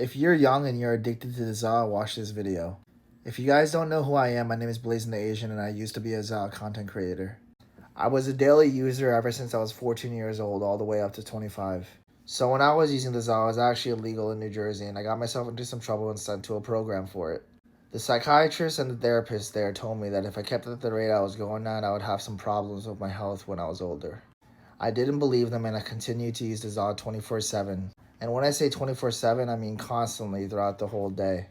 If you're young and you're addicted to the Za, watch this video. If you guys don't know who I am, my name is Blazing the Asian and I used to be a Za content creator. I was a daily user ever since I was 14 years old all the way up to 25. So when I was using the Za, it was actually illegal in New Jersey and I got myself into some trouble and sent to a program for it. The psychiatrist and the therapist there told me that if I kept at the rate I was going at, I would have some problems with my health when I was older. I didn't believe them and I continued to use the Za 24/7. And when I say 24/7, I mean constantly throughout the whole day.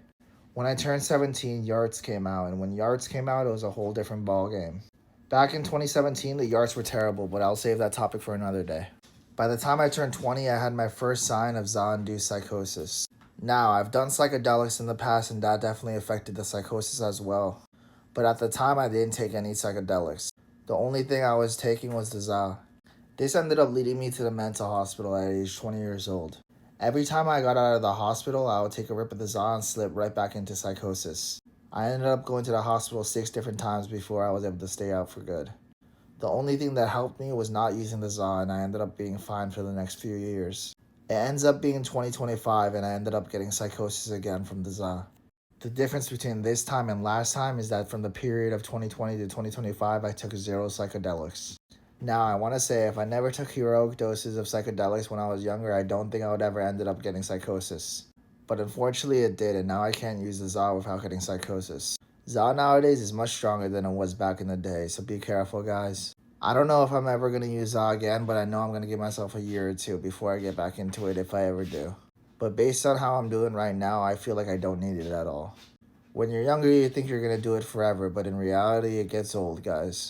When I turned 17, Yards came out, and when Yards came out, it was a whole different ballgame. Back in 2017, the Yards were terrible, but I'll save that topic for another day. By the time I turned 20, I had my first sign of Za-induced psychosis. Now, I've done psychedelics in the past, and that definitely affected the psychosis as well. But at the time, I didn't take any psychedelics. The only thing I was taking was the Za. This ended up leading me to the mental hospital at age 20 years old. Every time I got out of the hospital, I would take a rip of the Za and slip right back into psychosis. I ended up going to the hospital 6 different times before I was able to stay out for good. The only thing that helped me was not using the Za, and I ended up being fine for the next few years. It ends up being 2025 and I ended up getting psychosis again from the Za. The difference between this time and last time is that from the period of 2020 to 2025, I took 0 psychedelics. Now, I want to say if I never took heroic doses of psychedelics when I was younger, I don't think I would ever ended up getting psychosis. But unfortunately it did, and now I can't use the Za without getting psychosis. Za nowadays is much stronger than it was back in the day, so be careful, guys. I don't know if I'm ever going to use Za again, but I know I'm going to give myself a year or two before I get back into it if I ever do. But based on how I'm doing right now, I feel like I don't need it at all. When you're younger, you think you're going to do it forever, but in reality, it gets old, guys.